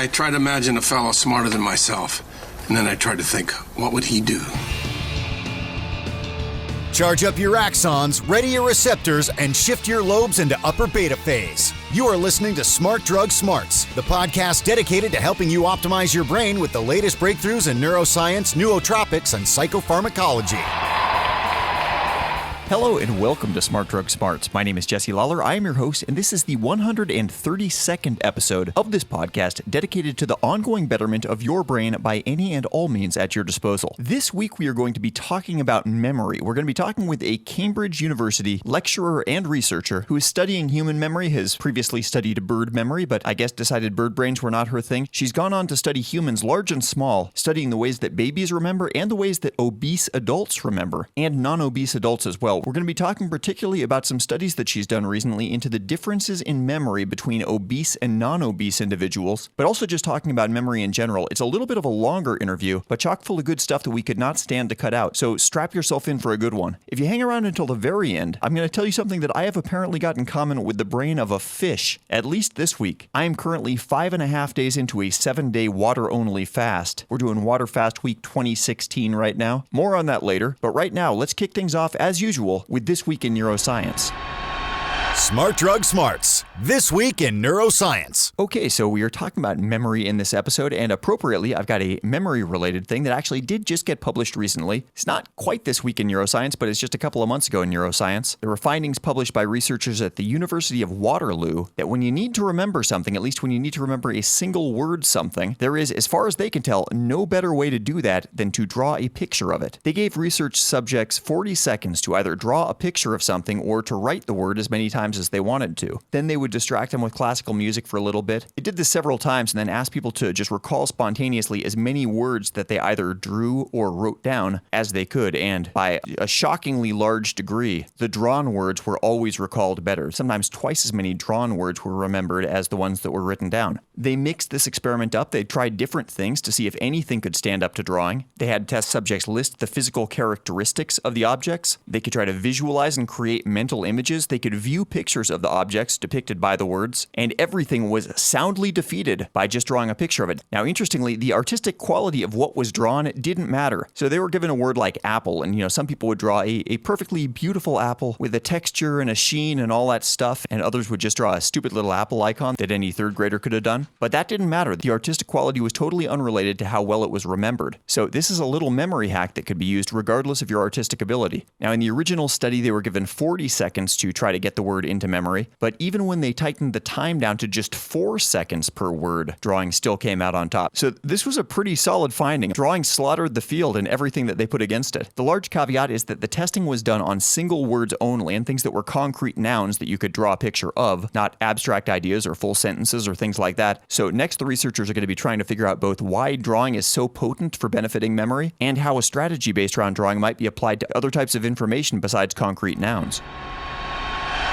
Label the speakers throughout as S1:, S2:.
S1: I try to imagine a fellow smarter than myself, and then I try to think, what would he do?
S2: Charge up your axons, ready your receptors, and shift your lobes into upper beta phase. You are listening to Smart Drug Smarts, the podcast dedicated to helping you optimize your brain with the latest breakthroughs in neuroscience, nootropics, and psychopharmacology.
S3: Hello and welcome to Smart Drug Smarts. My name is Jesse Lawler. I am your host, and this is the 132nd episode of this podcast dedicated to the ongoing betterment of your brain by any and all means at your disposal. This week we are going to be talking about memory. We're going to be talking with a Cambridge University lecturer and researcher who is studying human memory, has previously studied bird memory, but I guess decided bird brains were not her thing. She's gone on to study humans large and small, studying the ways that babies remember and the ways that obese adults remember, and non-obese adults as well. We're going to be talking particularly about some studies that she's done recently into the differences in memory between obese and non-obese individuals, but also just talking about memory in general. It's a little bit of a longer interview, but chock full of good stuff that we could not stand to cut out, so strap yourself in for a good one. If you hang around until the very end, I'm going to tell you something that I have apparently got in common with the brain of a fish, at least this week. I am currently 5.5 days into a 7-day water-only fast. We're doing Water Fast Week 2016 right now. More on that later, but right now, let's kick things off as usual with This Week in Neuroscience.
S2: Smart Drug Smarts, This Week in Neuroscience.
S3: Okay, so we are talking about memory in this episode, and appropriately, I've got a memory-related thing that actually did just get published recently. It's not quite This Week in Neuroscience, but it's just a couple of months ago in Neuroscience. There were findings published by researchers at the University of Waterloo that when you need to remember something, at least when you need to remember a single word something, there is, as far as they can tell, no better way to do that than to draw a picture of it. They gave research subjects 40 seconds to either draw a picture of something or to write the word as many times as they wanted to. Then they would distract them with classical music for a little bit. They did this several times and then asked people to just recall spontaneously as many words that they either drew or wrote down as they could, and by a shockingly large degree, the drawn words were always recalled better. Sometimes twice as many drawn words were remembered as the ones that were written down. They mixed this experiment up. They tried different things to see if anything could stand up to drawing. They had test subjects list the physical characteristics of the objects. They could try to visualize and create mental images. They could view pictures of the objects depicted by the words, and everything was soundly defeated by just drawing a picture of it. Now, interestingly, the artistic quality of what was drawn didn't matter. So they were given a word like apple, and some people would draw a perfectly beautiful apple with a texture and a sheen and all that stuff, and others would just draw a stupid little apple icon that any third grader could have done. But that didn't matter. The artistic quality was totally unrelated to how well it was remembered. So this is a little memory hack that could be used regardless of your artistic ability. Now, in the original study, they were given 40 seconds to try to get the word into memory, but even when they tightened the time down to just 4 seconds per word, drawing still came out on top. So this was a pretty solid finding. Drawing slaughtered the field and everything that they put against it. The large caveat is that the testing was done on single words only and things that were concrete nouns that you could draw a picture of, not abstract ideas or full sentences or things like that. So next, the researchers are going to be trying to figure out both why drawing is so potent for benefiting memory and how a strategy based around drawing might be applied to other types of information besides concrete nouns.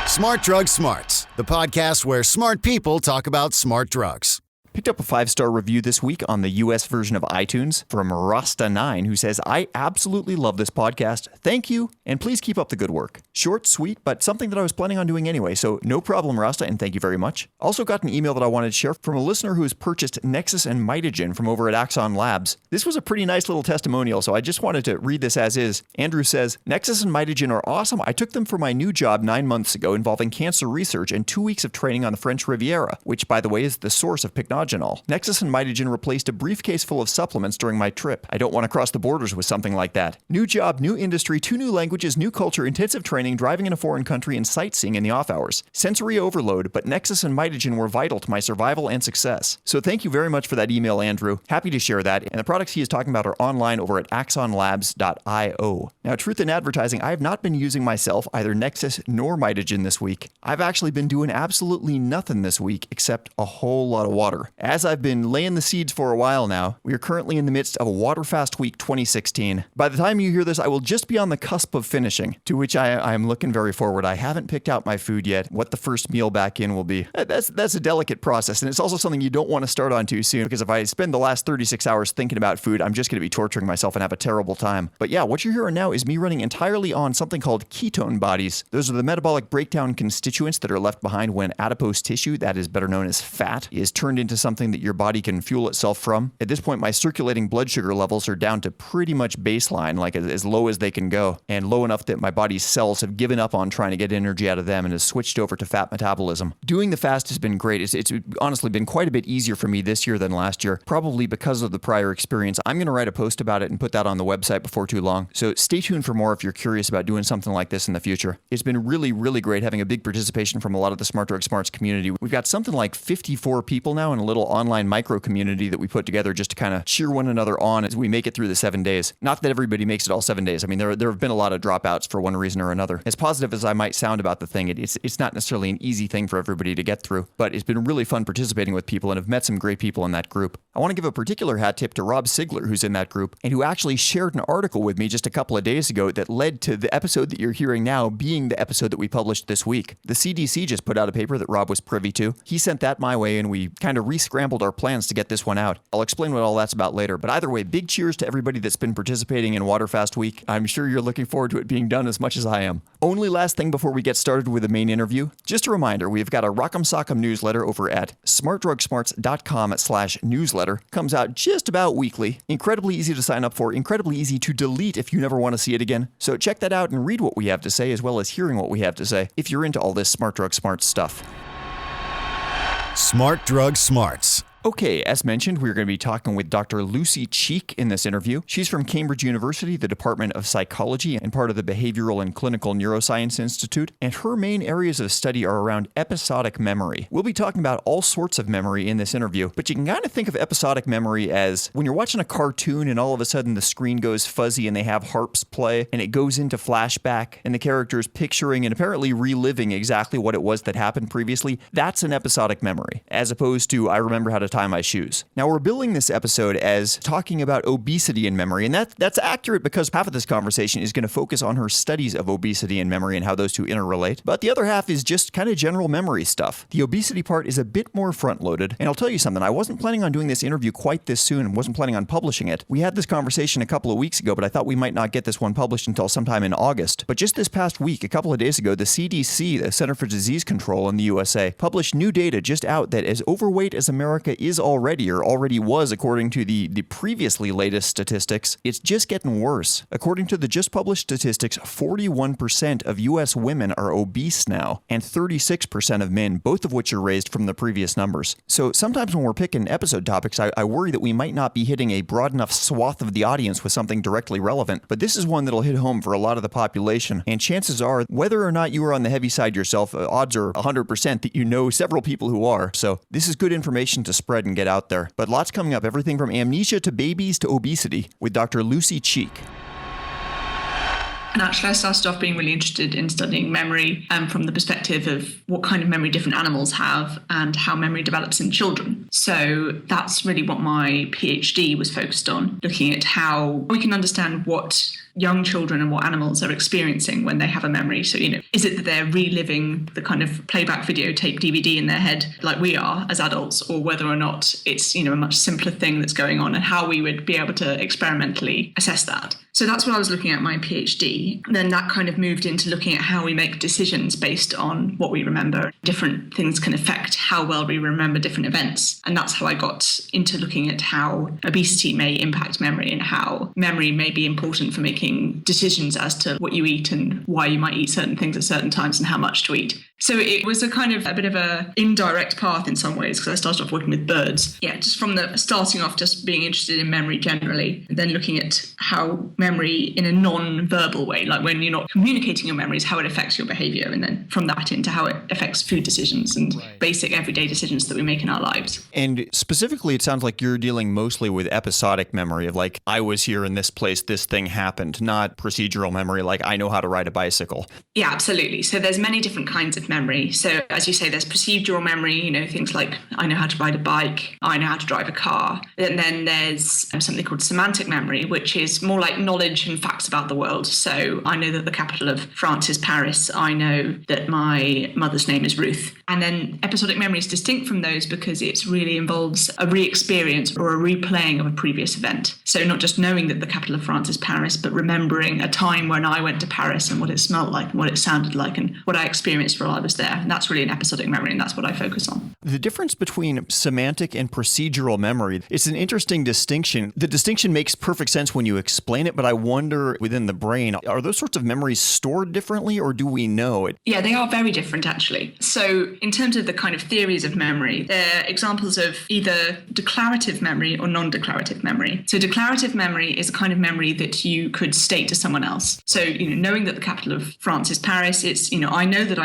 S2: Smart Drug Smarts, the podcast where smart people talk about smart drugs.
S3: Picked up a 5-star review this week on the US version of iTunes from Rasta9, who says, I absolutely love this podcast. Thank you, and please keep up the good work. Short, sweet, but something that I was planning on doing anyway, so no problem, Rasta, and thank you very much. Also got an email that I wanted to share from a listener who has purchased Nexus and Mitogen from over at Axon Labs. This was a pretty nice little testimonial, so I just wanted to read this as is. Andrew says, Nexus and Mitogen are awesome. I took them for my new job 9 months ago involving cancer research and 2 weeks of training on the French Riviera, which, by the way, is the source of pycnogenol. Nexus and Mitogen replaced a briefcase full of supplements during my trip. I don't want to cross the borders with something like that. New job, new industry, 2 new languages, new culture, intensive training, driving in a foreign country, and sightseeing in the off hours. Sensory overload, but Nexus and Mitogen were vital to my survival and success. So thank you very much for that email, Andrew. Happy to share that. And the products he is talking about are online over at axonlabs.io. Now, truth in advertising, I have not been using myself either Nexus nor Mitogen this week. I've actually been doing absolutely nothing this week except a whole lot of water. As I've been laying the seeds for a while now, we are currently in the midst of a Water Fast Week 2016. By the time you hear this, I will just be on the cusp of finishing, to which I am looking very forward. I haven't picked out my food yet, what the first meal back in will be. That's a delicate process, and it's also something you don't want to start on too soon, because if I spend the last 36 hours thinking about food, I'm just going to be torturing myself and have a terrible time. But yeah, what you're hearing now is me running entirely on something called ketone bodies. Those are the metabolic breakdown constituents that are left behind when adipose tissue, that is better known as fat, is turned into something something that your body can fuel itself from. At this point, my circulating blood sugar levels are down to pretty much baseline, like as low as they can go, and low enough that my body's cells have given up on trying to get energy out of them and has switched over to fat metabolism. Doing the fast has been great. It's honestly been quite a bit easier for me this year than last year, probably because of the prior experience. I'm going to write a post about it and put that on the website before too long. So stay tuned for more if you're curious about doing something like this in the future. It's been really, really great having a big participation from a lot of the Smart Drug Smarts community. We've got something like 54 people now in a little online micro community that we put together just to kind of cheer one another on as we make it through the 7 days. Not that everybody makes it all 7 days. I mean, there have been a lot of dropouts for one reason or another. As positive as I might sound about the thing, it's not necessarily an easy thing for everybody to get through, but it's been really fun participating with people and have met some great people in that group. I want to give a particular hat tip to Rob Sigler, who's in that group, and who actually shared an article with me just a couple of days ago that led to the episode that you're hearing now being the episode that we published this week. The CDC just put out a paper that Rob was privy to. He sent that my way, and we kind of re-scrambled our plans to get this one out. I'll explain what all that's about later, but either way, big cheers to everybody that's been participating in Waterfast Week. I'm sure you're looking forward to it being done as much as I am. Only last thing before we get started with the main interview, just a reminder, we've got a Rock'em Sock'em newsletter over at smartdrugsmarts.com/newsletter. Comes out just about weekly. Incredibly easy to sign up for, incredibly easy to delete if you never want to see it again. So check that out and read what we have to say as well as hearing what we have to say if you're into all this Smart Drug Smarts stuff.
S2: Smart Drug Smarts.
S3: Okay, as mentioned, we're going to be talking with Dr. Lucy Cheke in this interview. She's from Cambridge University, the Department of Psychology, and part of the Behavioral and Clinical Neuroscience Institute, and her main areas of study are around episodic memory. We'll be talking about all sorts of memory in this interview, but you can kind of think of episodic memory as when you're watching a cartoon and all of a sudden the screen goes fuzzy and they have harps play, and it goes into flashback, and the character's picturing and apparently reliving exactly what it was that happened previously. That's an episodic memory, as opposed to I remember how to tie my shoes. Now, we're billing this episode as talking about obesity in memory, and that's accurate because half of this conversation is going to focus on her studies of obesity and memory and how those two interrelate, but the other half is just kind of general memory stuff. The obesity part is a bit more front-loaded, and I'll tell you something, I wasn't planning on doing this interview quite this soon and wasn't planning on publishing it. We had this conversation a couple of weeks ago, but I thought we might not get this one published until sometime in August. But just this past week, a couple of days ago, the CDC, the Center for Disease Control in the USA, published new data just out that as overweight as America is already, or already was according to the previously latest statistics, it's just getting worse. According to the just published statistics, 41% of US women are obese now, and 36% of men, both of which are raised from the previous numbers. So sometimes when we're picking episode topics, I worry that we might not be hitting a broad enough swath of the audience with something directly relevant, but this is one that'll hit home for a lot of the population, and chances are, whether or not you are on the heavy side yourself, odds are 100% that you know several people who are. So this is good information to spread and get out there. But lots coming up, everything from amnesia to babies to obesity, with Dr. Lucy Cheke.
S4: And actually, I started off being really interested in studying memory from the perspective of what kind of memory different animals have and how memory develops in children. So that's really what my PhD was focused on, looking at how we can understand what young children and what animals are experiencing when they have a memory. So, is it that they're reliving the kind of playback videotape DVD in their head like we are as adults, or whether or not it's, a much simpler thing that's going on, and how we would be able to experimentally assess that. So that's what I was looking at my PhD. Then that kind of moved into looking at how we make decisions based on what we remember. Different things can affect how well we remember different events. And that's how I got into looking at how obesity may impact memory and how memory may be important for making decisions as to what you eat and why you might eat certain things at certain times and how much to eat. So it was a kind of a bit of a indirect path in some ways, because I started off working with birds. Yeah, just from the starting off, just being interested in memory generally, and then looking at how memory in a non-verbal way, like when you're not communicating your memories, how it affects your behavior, and then from that into how it affects food decisions and basic everyday decisions that we make in our lives.
S3: And specifically, it sounds like you're dealing mostly with episodic memory of like, I was here in this place, this thing happened, not procedural memory like I know how to ride a bicycle.
S4: Yeah, absolutely. So there's many different kinds of memory. So as you say, there's procedural memory, things like I know how to ride a bike, I know how to drive a car. And then there's something called semantic memory, which is more like knowledge and facts about the world. So I know that the capital of France is Paris. I know that my mother's name is Ruth. And then episodic memory is distinct from those because it really involves a re-experience or a replaying of a previous event. So not just knowing that the capital of France is Paris, but remembering a time when I went to Paris and what it smelled like and what it sounded like and what I experienced while I was there. And that's really an episodic memory, and that's what I focus on.
S3: The difference between semantic and procedural memory, it's an interesting distinction. The distinction makes perfect sense when you explain it, but I wonder within the brain, are those sorts of memories stored differently, or do we know it?
S4: Yeah, they are very different, actually. So in terms of the kind of theories of memory, they're examples of either declarative memory or non-declarative memory. So declarative memory is a kind of memory that you could state to someone else. So, knowing that the capital of France is Paris, it's, I know that,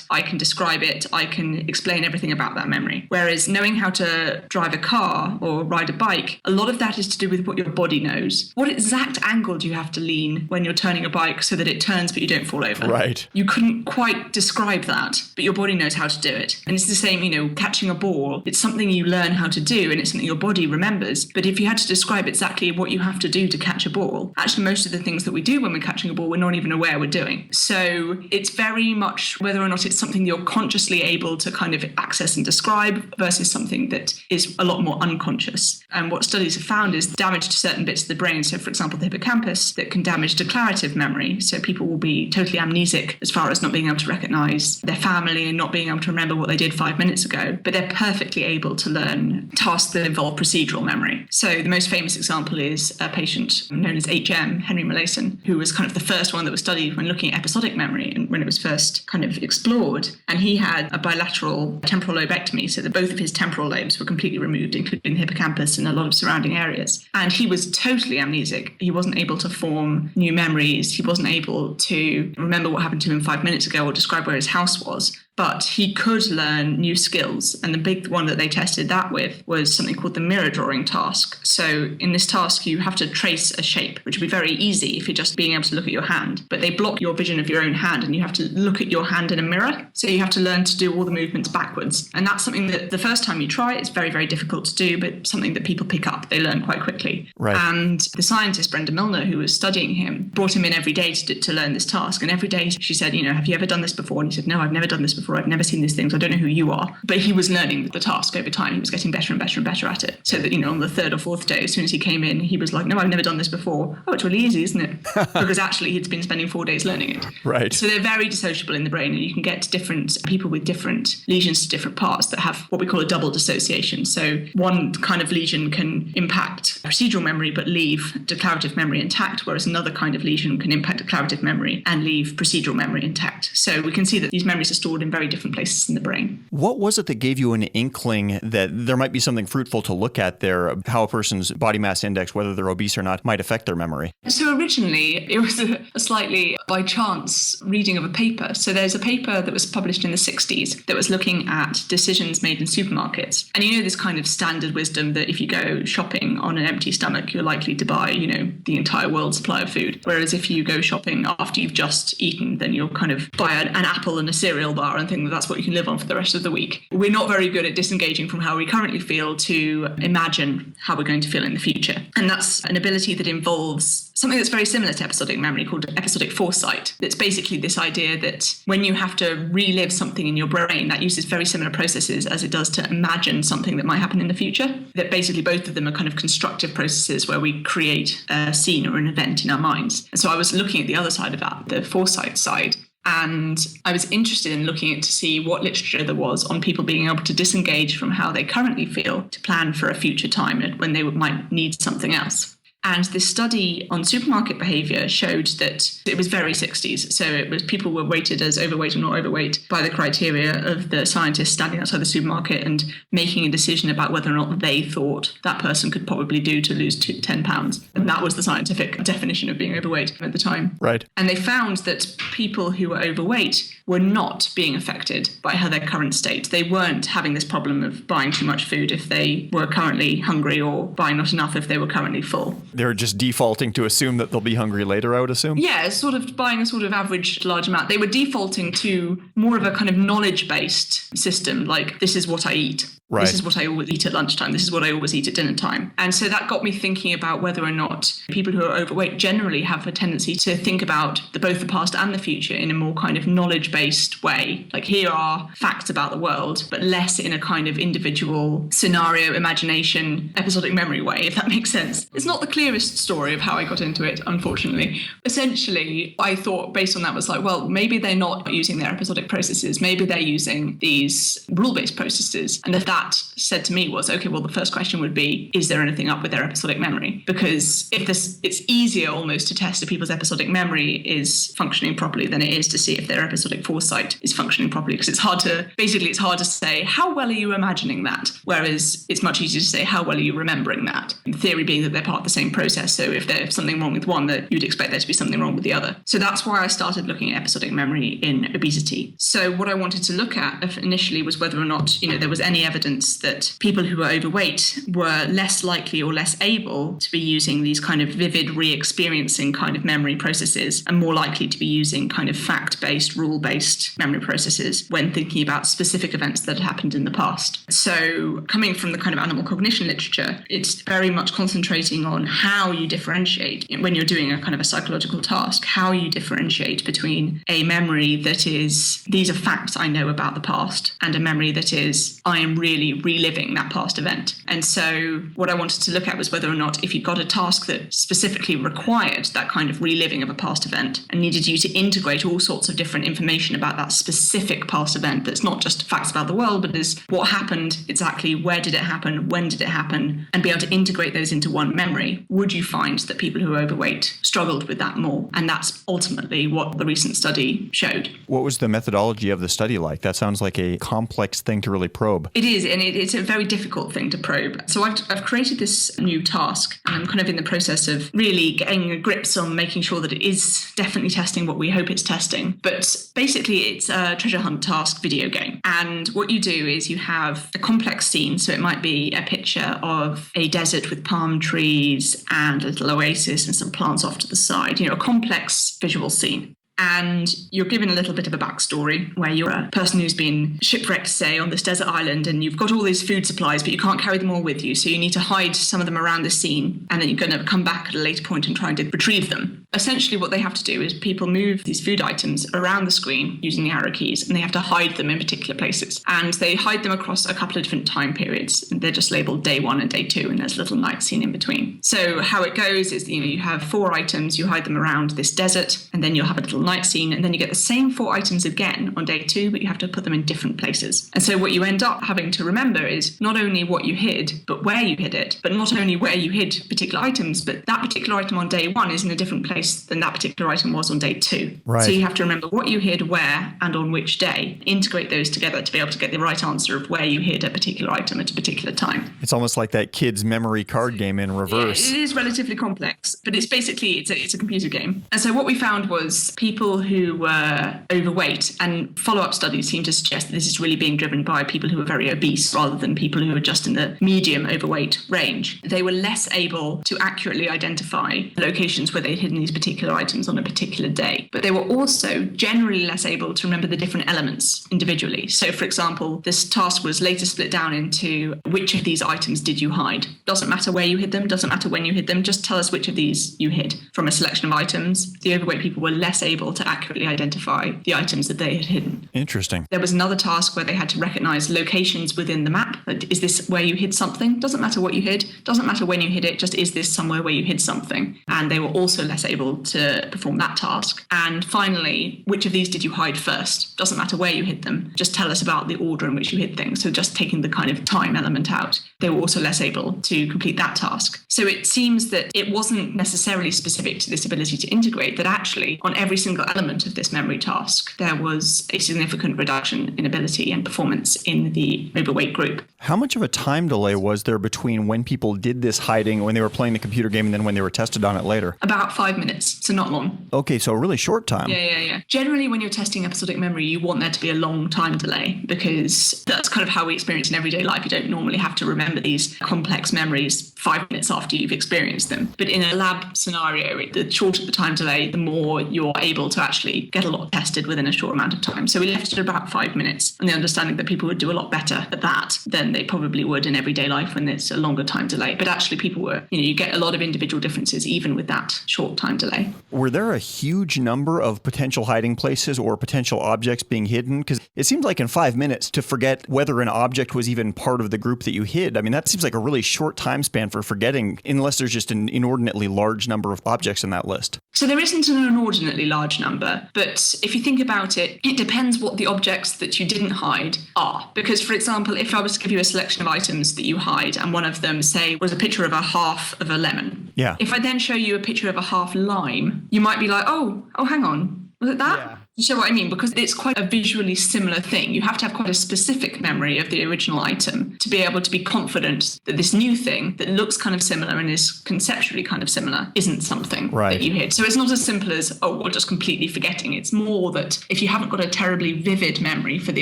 S4: I can describe it, I can explain everything about that memory. Whereas knowing how to drive a car or ride a bike, a lot of that is to do with what your body knows. What exact angle do you have to lean when you're turning a bike so that it turns but you don't fall over?
S3: Right.
S4: You couldn't quite describe that, but your body knows how to do it. And it's the same, catching a ball. It's something you learn how to do and it's something your body remembers. But if you had to describe exactly what you have to do to catch a ball, actually most of the things that we do when we're catching a ball, we're not even aware we're doing. So it's very much whether or not it's something you're consciously able to kind of access and describe versus something that is a lot more unconscious. And what studies have found is damage to certain bits of the brain. So for example, the hippocampus, that can damage declarative memory. So people will be totally amnesic as far as not being able to recognize their family and not being able to remember what they did 5 minutes ago, but they're perfectly able to learn tasks that involve procedural memory. So the most famous example is a patient known as HM, Henry Molaison, who was kind of the first one that was studied when looking at episodic memory and when it was first kind of explored. And he had a bilateral temporal lobectomy, so that both of his temporal lobes were completely removed, including the hippocampus and a lot of surrounding areas. And he was totally amnesic. He wasn't able to form new memories. He wasn't able to remember what happened to him 5 minutes ago or describe where his house was. But he could learn new skills. And the big one that they tested that with was something called the mirror drawing task. So in this task, you have to trace a shape, which would be very easy if you're just being able to look at your hand. But they block your vision of your own hand and you have to look at your hand in a mirror. So you have to learn to do all the movements backwards. And that's something that the first time you try, it's very, very difficult to do, but something that people pick up. They learn quite quickly.
S3: Right.
S4: And the scientist, Brenda Milner, who was studying him, brought him in every day to learn this task. And every day she said, have you ever done this before? And he said, no, I've never done this before. I've never seen these things. I don't know who you are. But he was learning the task over time. He was getting better and better and better at it. So that, on the third or fourth day, as soon as he came in, he was like, no, I've never done this before. Oh, it's really easy, isn't it? Because actually he'd been spending 4 days learning it.
S3: Right.
S4: So they're very dissociable in the brain, and you can get different people with different lesions to different parts that have what we call a double dissociation. So one kind of lesion can impact procedural memory but leave declarative memory intact, whereas another kind of lesion can impact declarative memory and leave procedural memory intact. So we can see that these memories are stored in very different places in the brain.
S3: What was it that gave you an inkling that there might be something fruitful to look at there, how a person's body mass index, whether they're obese or not, might affect their memory?
S4: So originally, it was a slightly by chance reading of a paper. So there's a paper that was published in the 60s that was looking at decisions made in supermarkets. And this kind of standard wisdom that if you go shopping on an empty stomach, you're likely to buy, the entire world's supply of food. Whereas if you go shopping after you've just eaten, then you'll kind of buy an apple and a cereal bar and think that that's what you can live on for the rest of the week. We're not very good at disengaging from how we currently feel to imagine how we're going to feel in the future. And that's an ability that involves something that's very similar to episodic memory called episodic foresight. It's basically this idea that when you have to relive something in your brain, that uses very similar processes as it does to imagine something that might happen in the future. That basically both of them are kind of constructive processes where we create a scene or an event in our minds. And so I was looking at the other side of that, the foresight side. And I was interested in looking at to see what literature there was on people being able to disengage from how they currently feel to plan for a future time when they might need something else. And this study on supermarket behaviour showed that it was very 60s. So it was people were rated as overweight or not overweight by the criteria of the scientists standing outside the supermarket and making a decision about whether or not they thought that person could probably do to lose 10 pounds. And that was the scientific definition of being overweight at the time.
S3: Right.
S4: And they found that people who were overweight were not being affected by their current state. They weren't having this problem of buying too much food if they were currently hungry or buying not enough if they were currently full.
S3: They're just defaulting to assume that they'll be hungry later, I would assume?
S4: Yeah, sort of buying a sort of average large amount. They were defaulting to more of a kind of knowledge-based system, like this is what I eat.
S3: Right.
S4: This is what I always eat at lunchtime. This is what I always eat at dinner time. And so that got me thinking about whether or not people who are overweight generally have a tendency to think about both the past and the future in a more kind of knowledge-based way. Like, here are facts about the world, but less in a kind of individual scenario, imagination, episodic memory way, if that makes sense. It's not the clearest story of how I got into it, unfortunately. Essentially, I thought based on that was like, well, maybe they're not using their episodic processes. Maybe they're using these rule-based processes. And if that said to me was, okay, well, the first question would be, is there anything up with their episodic memory? Because it's easier almost to test if people's episodic memory is functioning properly than it is to see if their episodic foresight is functioning properly. Because it's hard to say, how well are you imagining that? Whereas it's much easier to say, how well are you remembering that? The theory being that they're part of the same process. So if there's something wrong with one, that you'd expect there to be something wrong with the other. So that's why I started looking at episodic memory in obesity. So what I wanted to look at initially was whether or not, there was any evidence that people who were overweight were less likely or less able to be using these kind of vivid re-experiencing kind of memory processes and more likely to be using kind of fact-based, rule-based memory processes when thinking about specific events that had happened in the past. So coming from the kind of animal cognition literature, it's very much concentrating on how you differentiate when you're doing a kind of a psychological task, how you differentiate between a memory that is, these are facts I know about the past, and a memory that is, I am really reliving that past event. And so what I wanted to look at was whether or not if you got a task that specifically required that kind of reliving of a past event and needed you to integrate all sorts of different information about that specific past event that's not just facts about the world, but is what happened exactly, where did it happen, when did it happen, and be able to integrate those into one memory, would you find that people who are overweight struggled with that more? And that's ultimately what the recent study showed.
S3: What was the methodology of the study like? That sounds like a complex thing to really probe.
S4: It is, and it's a very difficult thing to probe. So I've created this new task, and I'm kind of in the process of really getting grips on making sure that it is definitely testing what we hope it's testing. But basically, it's a treasure hunt task video game. And what you do is you have a complex scene. So it might be a picture of a desert with palm trees and a little oasis and some plants off to the side, a complex visual scene. And you're given a little bit of a backstory where you're a person who's been shipwrecked, say, on this desert island, and you've got all these food supplies, but you can't carry them all with you. So you need to hide some of them around the scene, and then you're going to come back at a later point and try and retrieve them. Essentially, what they have to do is people move these food items around the screen using the arrow keys, and they have to hide them in particular places. And they hide them across a couple of different time periods. And they're just labeled day 1 and day 2, and there's a little night scene in between. So how it goes is, you have 4 items, you hide them around this desert, and then you'll have a little night scene, and then you get the same 4 items again on day 2, but you have to put them in different places. And so what you end up having to remember is not only what you hid, but where you hid it, but not only where you hid particular items, but that particular item on day 1 is in a different place than that particular item was on day 2.
S3: Right.
S4: So you have to remember what you hid, where, and on which day, integrate those together to be able to get the right answer of where you hid a particular item at a particular time.
S3: It's almost like that kid's memory card game in reverse.
S4: Yeah, it is relatively complex, but it's basically, it's a computer game. And so what we found was people who were overweight, and follow-up studies seem to suggest that this is really being driven by people who are very obese rather than people who are just in the medium overweight range. They were less able to accurately identify locations where they'd hidden these particular items on a particular day. But they were also generally less able to remember the different elements individually. So, for example, this task was later split down into which of these items did you hide? Doesn't matter where you hid them, doesn't matter when you hid them, just tell us which of these you hid. From a selection of items, the overweight people were less able to accurately identify the items that they had hidden.
S3: Interesting.
S4: There was another task where they had to recognize locations within the map. Is this where you hid something? Doesn't matter what you hid, doesn't matter when you hid it, just is this somewhere where you hid something? And they were also less able to perform that task. And finally, which of these did you hide first? Doesn't matter where you hid them, just tell us about the order in which you hid things. So just taking the kind of time element out. They were also less able to complete that task. So it seems that it wasn't necessarily specific to this ability to integrate, that actually on every single element of this memory task, there was a significant reduction in ability and performance in the overweight group.
S3: How much of a time delay was there between when people did this hiding, when they were playing the computer game, and then when they were tested on it later?
S4: About 5 minutes, so not long.
S3: Okay, so a really short time.
S4: Yeah. Generally, when you're testing episodic memory, you want there to be a long time delay because that's kind of how we experience in everyday life. You don't normally have to remember remember these complex memories 5 minutes after you've experienced them. But in a lab scenario, the shorter the time delay, the more you're able to actually get a lot tested within a short amount of time. So we left it at about 5 minutes, and the understanding that people would do a lot better at that than they probably would in everyday life when it's a longer time delay. But actually people were, you get a lot of individual differences even with that short time delay.
S3: Were there a huge number of potential hiding places or potential objects being hidden? Because it seems like in 5 minutes to forget whether an object was even part of the group that you hid. I mean, that seems like a really short time span for forgetting, unless there's just an inordinately large number of objects in that list.
S4: So there isn't an inordinately large number, but if you think about it, it depends what the objects that you didn't hide are. Because, for example, if I was to give you a selection of items that you hide, and one of them, say, was a picture of a half of a lemon.
S3: Yeah.
S4: If I then show you a picture of a half lime, you might be like, oh, hang on. Was it that? Yeah. You know what I mean? Because it's quite a visually similar thing. You have to have quite a specific memory of the original item to be able to be confident that this new thing that looks kind of similar and is conceptually kind of similar isn't something that you hid. So it's not as simple as, we're just completely forgetting. It's more that if you haven't got a terribly vivid memory for the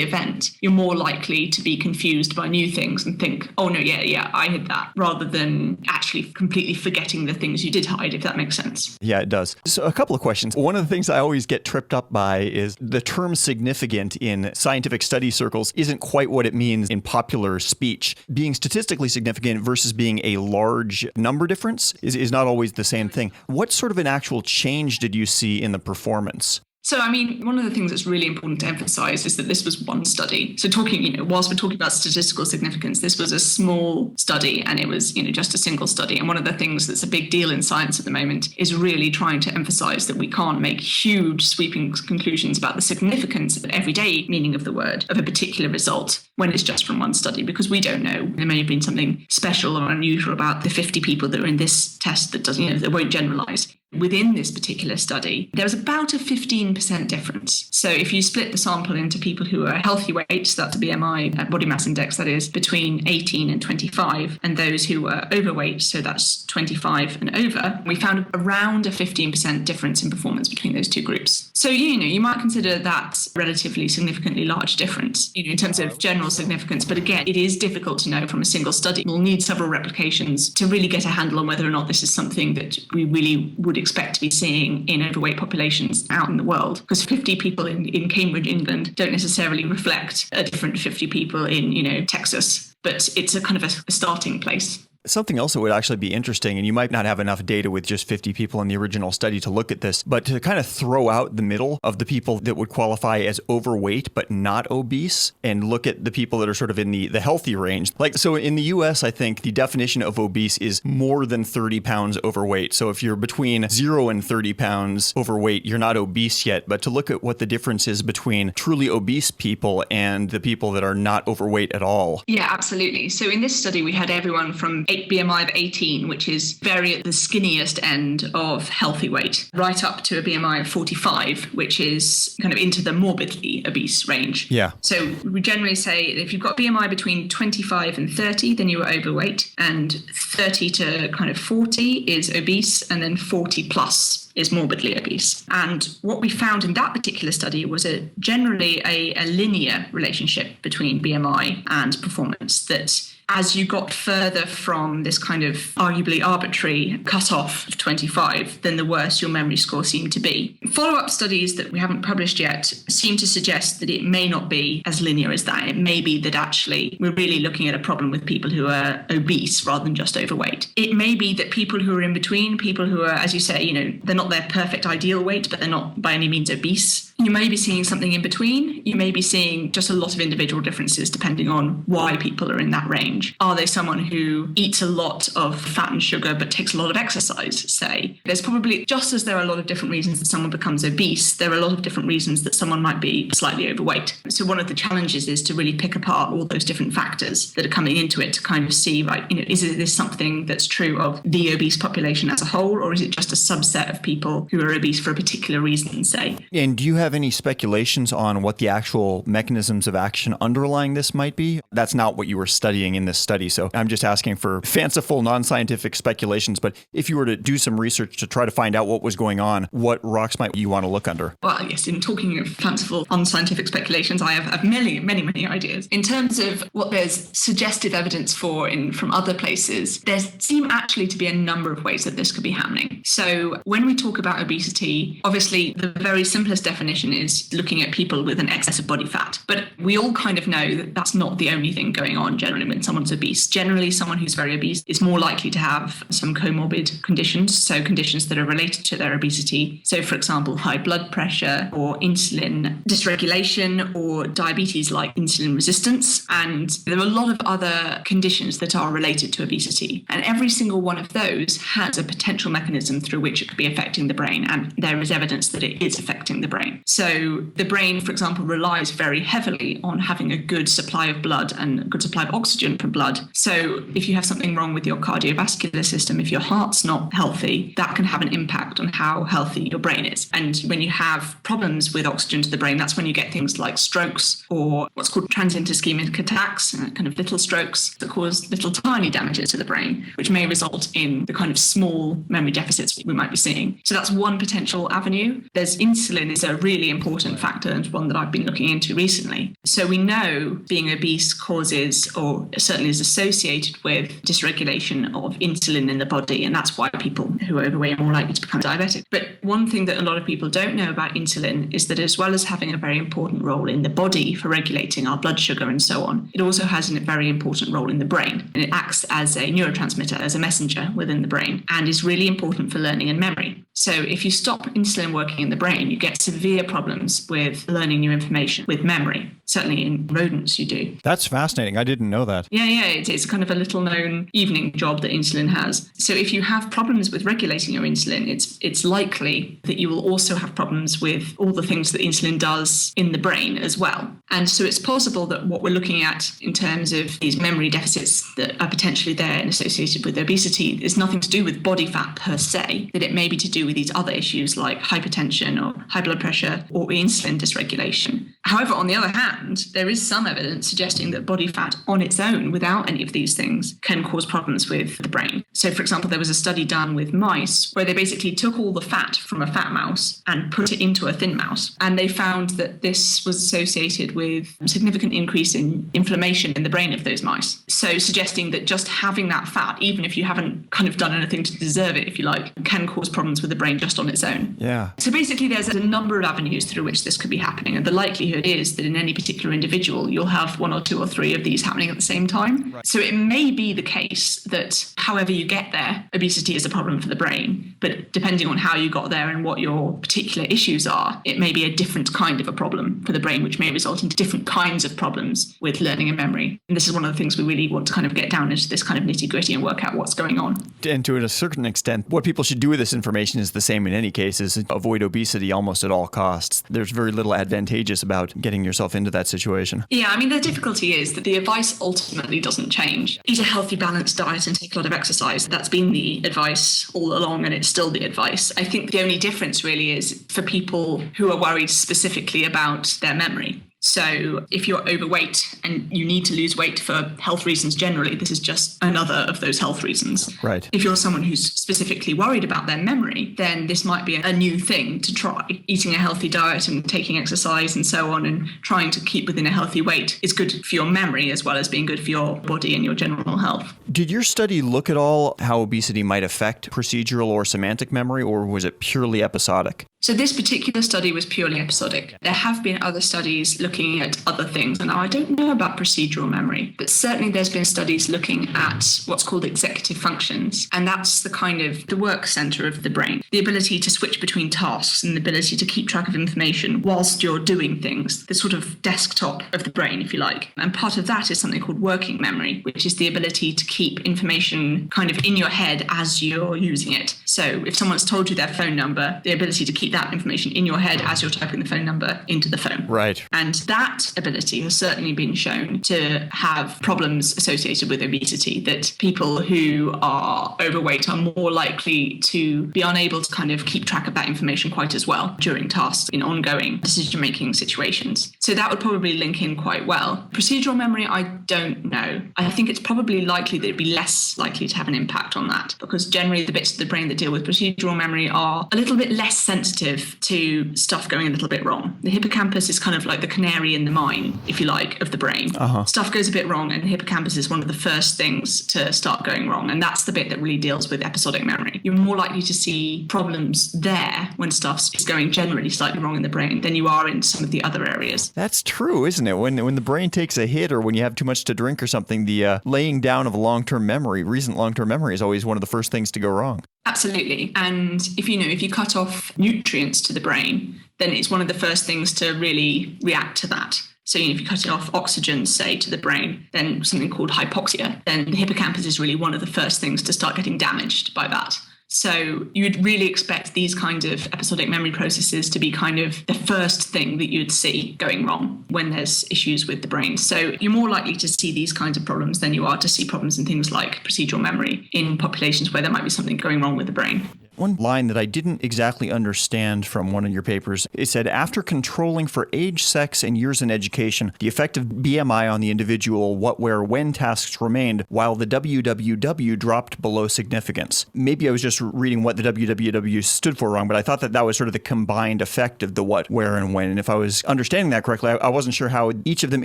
S4: event, you're more likely to be confused by new things and think, oh, no, yeah, I hid that, rather than actually completely forgetting the things you did hide, if that makes sense.
S3: Yeah, it does. So a couple of questions. One of the things I always get tripped up by is the term significant in scientific study circles isn't quite what it means in popular speech. Being statistically significant versus being a large number difference is not always the same thing. What sort of an actual change did you see in the performance?
S4: So, I mean, one of the things that's really important to emphasize is that this was one study. So talking, whilst we're talking about statistical significance, this was a small study and it was, just a single study. And one of the things that's a big deal in science at the moment is really trying to emphasize that we can't make huge sweeping conclusions about the significance of the everyday meaning of the word of a particular result when it's just from one study, because we don't know. There may have been something special or unusual about the 50 people that are in this test that doesn't, that won't generalize. Within this particular study, there was about a 15% difference. So if you split the sample into people who are healthy weight, so that's a BMI, body mass index, that is, between 18 and 25, and those who were overweight, so that's 25 and over, we found around a 15% difference in performance between those two groups. So, you might consider that relatively significantly large difference, in terms of general significance. But again, it is difficult to know from a single study. We'll need several replications to really get a handle on whether or not this is something that we really would expect to be seeing in overweight populations out in the world, because 50 people in Cambridge, England don't necessarily reflect a different 50 people in, Texas, but it's a kind of a starting place.
S3: Something else that would actually be interesting, and you might not have enough data with just 50 people in the original study to look at this, but to kind of throw out the middle of the people that would qualify as overweight but not obese and look at the people that are sort of in the healthy range. So in the US, I think the definition of obese is more than 30 pounds overweight. So if you're between 0 and 30 pounds overweight, you're not obese yet. But to look at what the difference is between truly obese people and the people that are not overweight at all.
S4: Yeah, absolutely. So in this study, we had everyone from BMI of 18, which is very at the skinniest end of healthy weight, right up to a BMI of 45, which is kind of into the morbidly obese range.
S3: Yeah.
S4: So we generally say if you've got BMI between 25 and 30, then you are overweight, and 30 to kind of 40 is obese, and then 40 plus is morbidly obese. And what we found in that particular study was generally a linear relationship between BMI and performance, that as you got further from this kind of arguably arbitrary cutoff of 25, then the worse your memory score seemed to be. Follow-up studies that we haven't published yet seem to suggest that it may not be as linear as that. It may be that actually we're really looking at a problem with people who are obese rather than just overweight. It may be that people who are in between, people who are, as you say, they're not their perfect ideal weight, but they're not by any means obese. You may be seeing something in between. You may be seeing just a lot of individual differences depending on why people are in that range. Are they someone who eats a lot of fat and sugar but takes a lot of exercise, say? There's probably, just as there are a lot of different reasons that someone becomes obese, there are a lot of different reasons that someone might be slightly overweight. So one of the challenges is to really pick apart all those different factors that are coming into it to kind of see, is this something that's true of the obese population as a whole, or is it just a subset of people who are obese for a particular reason, say?
S3: And do you have have any speculations on what the actual mechanisms of action underlying this might be? That's not what you were studying in this study, so I'm just asking for fanciful, non-scientific speculations. But if you were to do some research to try to find out what was going on, what rocks might you want to look under?
S4: Well, yes, in talking of fanciful, unscientific speculations, I have many ideas. In terms of what there's suggestive evidence for from other places, there seem actually to be a number of ways that this could be happening. So when we talk about obesity, obviously the very simplest definition is looking at people with an excess of body fat. But we all kind of know that that's not the only thing going on generally when someone's obese. Generally, someone who's very obese is more likely to have some comorbid conditions, so conditions that are related to their obesity. So, for example, high blood pressure or insulin dysregulation or diabetes like insulin resistance. And there are a lot of other conditions that are related to obesity. And every single one of those has a potential mechanism through which it could be affecting the brain. And there is evidence that it is affecting the brain. So the brain, for example, relies very heavily on having a good supply of blood and a good supply of oxygen for blood. So if you have something wrong with your cardiovascular system, if your heart's not healthy, that can have an impact on how healthy your brain is. And when you have problems with oxygen to the brain, that's when you get things like strokes or what's called transient ischemic attacks, kind of little strokes that cause little tiny damages to the brain, which may result in the kind of small memory deficits we might be seeing. So that's one potential avenue. There's insulin is a really important factor and one that I've been looking into recently. So we know being obese causes, or certainly is associated with, dysregulation of insulin in the body, and that's why people who are overweight are more likely to become diabetic. But one thing that a lot of people don't know about insulin is that as well as having a very important role in the body for regulating our blood sugar and so on, it also has a very important role in the brain, and it acts as a neurotransmitter, as a messenger within the brain, and is really important for learning and memory. So if you stop insulin working in the brain, you get severe problems with learning new information, with memory. Certainly in rodents you do.
S3: That's fascinating. I didn't know that.
S4: Yeah, it's kind of a little known evening job that insulin has. So if you have problems with regulating your insulin, it's likely that you will also have problems with all the things that insulin does in the brain as well. And so it's possible that what we're looking at in terms of these memory deficits that are potentially there and associated with obesity is nothing to do with body fat per se, that it may be to do with these other issues like hypertension or high blood pressure or insulin dysregulation. However, on the other hand, there is some evidence suggesting that body fat on its own, without any of these things, can cause problems with the brain. So, for example, there was a study done with mice where they basically took all the fat from a fat mouse and put it into a thin mouse. And they found that this was associated with a significant increase in inflammation in the brain of those mice. So suggesting that just having that fat, even if you haven't kind of done anything to deserve it, if you like, can cause problems with the brain just on its own.
S3: Yeah.
S4: So basically there's a number of avenues through which this could be happening. And the likelihood is that in any particular individual, you'll have one or two or three of these happening at the same time. Right. So it may be the case that however you get there, obesity is a problem for the brain. But depending on how you got there and what your particular issues are, it may be a different kind of a problem for the brain, which may result in different kinds of problems with learning and memory. And this is one of the things we really want to kind of get down into this kind of nitty-gritty and work out what's going on.
S3: And to a certain extent, what people should do with this information is the same in any case, is avoid obesity almost at all costs. There's very little advantageous about getting yourself into that situation.
S4: Yeah, I mean, the difficulty is that the advice ultimately doesn't change. Eat a healthy, balanced diet and take a lot of exercise. That's been the advice all along, and it's still the advice. I think the only difference really is for people who are worried specifically about their memory. So if you're overweight and you need to lose weight for health reasons generally, this is just another of those health reasons.
S3: Right.
S4: If you're someone who's specifically worried about their memory, then this might be a new thing to try. Eating a healthy diet and taking exercise and so on and trying to keep within a healthy weight is good for your memory as well as being good for your body and your general health.
S3: Did your study look at all how obesity might affect procedural or semantic memory, or was it purely episodic?
S4: So this particular study was purely episodic. There have been other studies looking at other things. And now I don't know about procedural memory, but certainly there's been studies looking at what's called executive functions. And that's the kind of the work center of the brain, the ability to switch between tasks and the ability to keep track of information whilst you're doing things, the sort of desktop of the brain, if you like. And part of that is something called working memory, which is the ability to keep information kind of in your head as you're using it. So if someone's told you their phone number, the ability to keep that information in your head as you're typing the phone number into the phone.
S3: Right.
S4: And that ability has certainly been shown to have problems associated with obesity, that people who are overweight are more likely to be unable to kind of keep track of that information quite as well during tasks in ongoing decision-making situations. So that would probably link in quite well. Procedural memory, I don't know. I think it's probably likely that it'd be less likely to have an impact on that, because generally the bits of the brain that deal with procedural memory are a little bit less sensitive to stuff going a little bit wrong. The hippocampus is kind of like the canary in the mine, if you like, of the brain. Stuff goes a bit wrong, and the hippocampus is one of the first things to start going wrong. And that's the bit that really deals with episodic memory. You're more likely to see problems there when stuff is going generally slightly wrong in the brain than you are in some of the other areas.
S3: That's true, isn't it? When the brain takes a hit, or when you have too much to drink or something, the laying down of a recent long-term memory is always one of the first things to go wrong.
S4: Absolutely. And if you cut off nutrients to the brain, then it's one of the first things to really react to that. So if you cut off oxygen, say, to the brain, then something called hypoxia, then the hippocampus is really one of the first things to start getting damaged by that. So you'd really expect these kinds of episodic memory processes to be kind of the first thing that you'd see going wrong when there's issues with the brain. So you're more likely to see these kinds of problems than you are to see problems in things like procedural memory in populations where there might be something going wrong with the brain.
S3: One line that I didn't exactly understand from one of your papers, it said, after controlling for age, sex, and years in education, the effect of BMI on the individual what, where, when tasks remained, while the WWW dropped below significance. Maybe I was just reading what the WWW stood for wrong, but I thought that was sort of the combined effect of the what, where, and when. And if I was understanding that correctly, I wasn't sure how each of them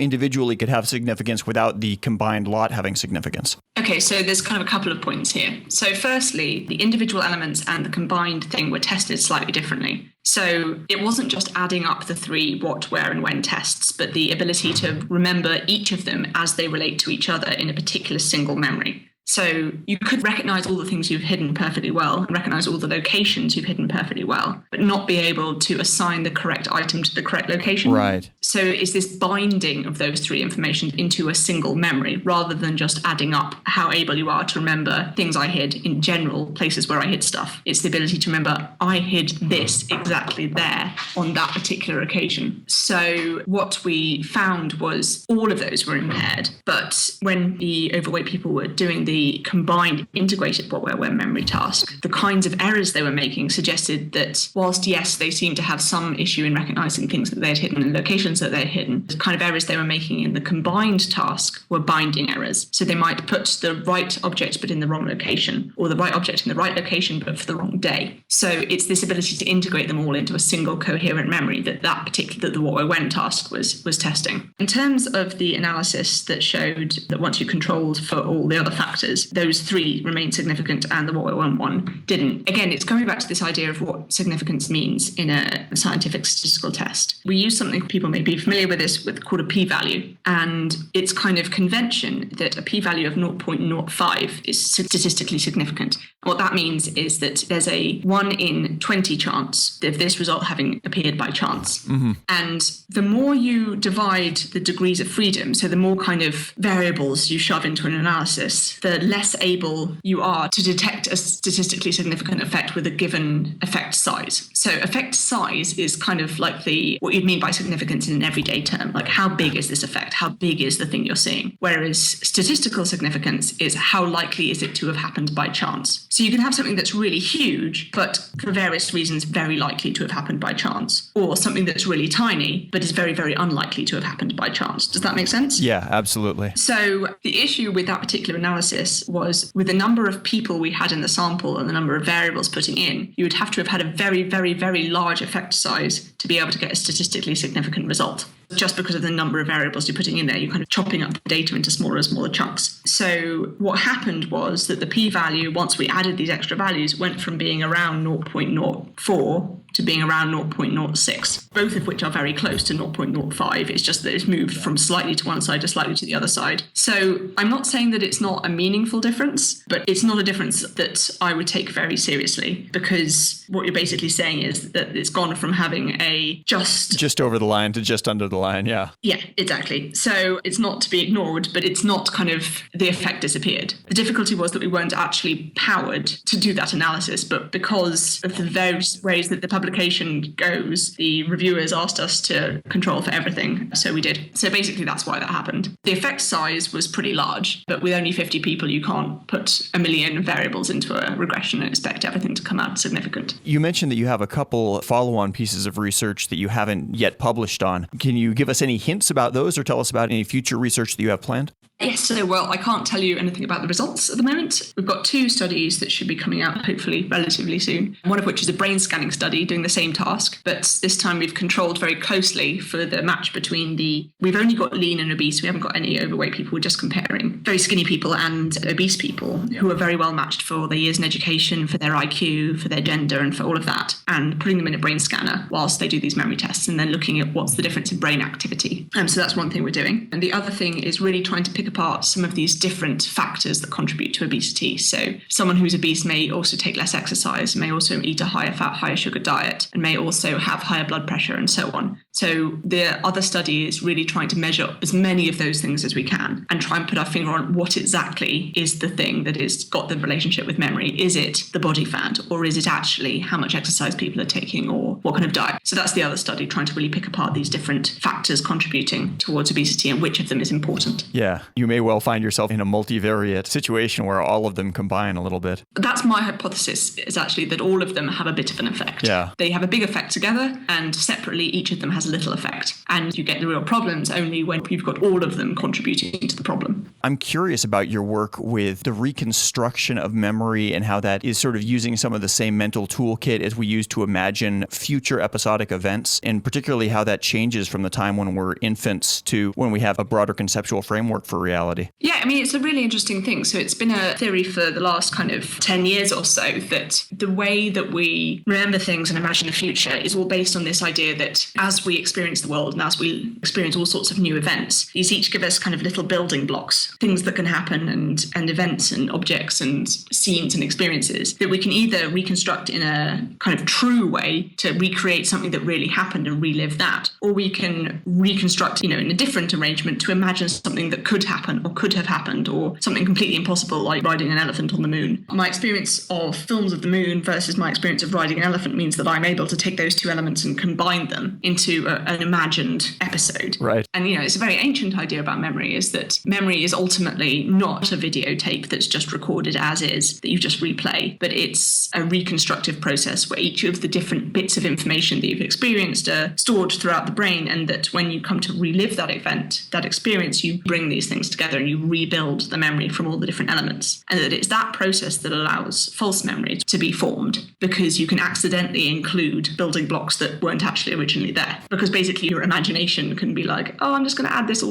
S3: individually could have significance without the combined lot having significance.
S4: Okay, so there's kind of a couple of points here. So firstly, the individual elements and the combined thing were tested slightly differently. So it wasn't just adding up the 3 what, where, and when tests, but the ability to remember each of them as they relate to each other in a particular single memory. So you could recognize all the things you've hidden perfectly well and recognize all the locations you've hidden perfectly well, but not be able to assign the correct item to the correct location.
S3: Right.
S4: So it's this binding of those 3 information into a single memory rather than just adding up how able you are to remember things I hid in general, places where I hid stuff. It's the ability to remember I hid this exactly there on that particular occasion. So what we found was all of those were impaired, but when the overweight people were doing the combined integrated what, where, when memory task, the kinds of errors they were making suggested that whilst, yes, they seemed to have some issue in recognizing things that they had hidden and locations that they had hidden, the kind of errors they were making in the combined task were binding errors. So they might put the right object but in the wrong location, or the right object in the right location but for the wrong day. So it's this ability to integrate them all into a single coherent memory that the what, where, when task was testing. In terms of the analysis that showed that once you controlled for all the other factors, those 3 remained significant and the what, where, when one didn't. Again, it's coming back to this idea of what significance means in a scientific statistical test. We use something people may be familiar with this called a p-value, and it's kind of convention that a p-value of 0.05 is statistically significant. What that means is that there's a 1 in 20 chance of this result having appeared by chance. Mm-hmm. And the more you divide the degrees of freedom, so the more kind of variables you shove into an analysis, the less able you are to detect a statistically significant effect with a given effect size. So effect size is kind of like what you'd mean by significance in an everyday term, like how big is this effect? How big is the thing you're seeing? Whereas statistical significance is how likely is it to have happened by chance. So you can have something that's really huge, but for various reasons very likely to have happened by chance, or something that's really tiny, but is very, very unlikely to have happened by chance. Does that make sense?
S3: Yeah, absolutely.
S4: So the issue with that particular analysis was with the number of people we had in the sample and the number of variables putting in, you would have to have had a very, very, very large effect size to be able to get a statistically significant result. Just because of the number of variables you're putting in there, you're kind of chopping up the data into smaller and smaller chunks. So what happened was that the p-value, once we added these extra values, went from being around 0.04 to being around 0.06, both of which are very close to 0.05. It's just that it's moved from slightly to one side to slightly to the other side. So I'm not saying that it's not a meaningful difference, but it's not a difference that I would take very seriously, because what you're basically saying is that it's gone from having a just
S3: over the line to just under the line, yeah.
S4: Yeah, exactly. So it's not to be ignored, but it's not kind of the effect disappeared. The difficulty was that we weren't actually powered to do that analysis, but because of the various ways that the publication goes, the reviewers asked us to control for everything. So we did. So basically that's why that happened. The effect size was pretty large, but with only 50 people, you can't put a million variables into a regression and expect everything to come out significant.
S3: You mentioned that you have a couple follow-on pieces of research that you haven't yet published on. Can you give us any hints about those or tell us about any future research that you have planned?
S4: Yes, so well, I can't tell you anything about the results at the moment. We've got 2 studies that should be coming out hopefully relatively soon, one of which is a brain scanning study doing the same task, but this time we've controlled very closely for the match between we've only got lean and obese, we haven't got any overweight people, we're just comparing very skinny people and obese people who are very well matched for their years in education, for their IQ, for their gender and for all of that, and putting them in a brain scanner whilst they do these memory tests and then looking at what's the difference in brain activity. So that's one thing we're doing. And the other thing is really trying to pick apart some of these different factors that contribute to obesity. So someone who's obese may also take less exercise, may also eat a higher fat, higher sugar diet, and may also have higher blood pressure and so on. So the other study is really trying to measure as many of those things as we can and try and put our finger on what exactly is the thing that has got the relationship with memory. Is it the body fat, or is it actually how much exercise people are taking, or what kind of diet? So that's the other study, trying to really pick apart these different factors contributing towards obesity and which of them is important.
S3: Yeah, you may well find yourself in a multivariate situation where all of them combine a little bit.
S4: That's my hypothesis, is actually that all of them have a bit of an effect.
S3: Yeah.
S4: They have a big effect together, and separately each of them has a little effect. And you get the real problems only when you've got all of them contributing to the problem.
S3: I'm curious about your work with the reconstruction of memory and how that is sort of using some of the same mental toolkit as we use to imagine future episodic events, and particularly how that changes from the time when we're infants to when we have a broader conceptual framework for reality.
S4: Yeah, I mean, it's a really interesting thing. So it's been a theory for the last kind of 10 years or so that the way that we remember things and imagine the future is all based on this idea that as we experience the world and as we experience all sorts of new events, these each give us kind of little building blocks, things that can happen and events and objects and scenes and experiences that we can either reconstruct in a kind of true way to recreate something that really happened and relive that, or we can reconstruct, in a different arrangement to imagine something that could happen or could have happened, or something completely impossible like riding an elephant on the moon. My experience of films of the moon versus my experience of riding an elephant means that I'm able to take those two elements and combine them into an imagined episode.
S3: Right.
S4: And, it's a very ancient idea about memory, is that memory is ultimately not a videotape that's just recorded as is, that you just replay, but it's a reconstructive process where each of the different bits of information that you've experienced are stored throughout the brain, and that when you come to relive that event, that experience, you bring these things together and you rebuild the memory from all the different elements. And that it's that process that allows false memory to be formed, because you can accidentally include building blocks that weren't actually originally there. Because basically your imagination can be like, oh, I'm just going to add this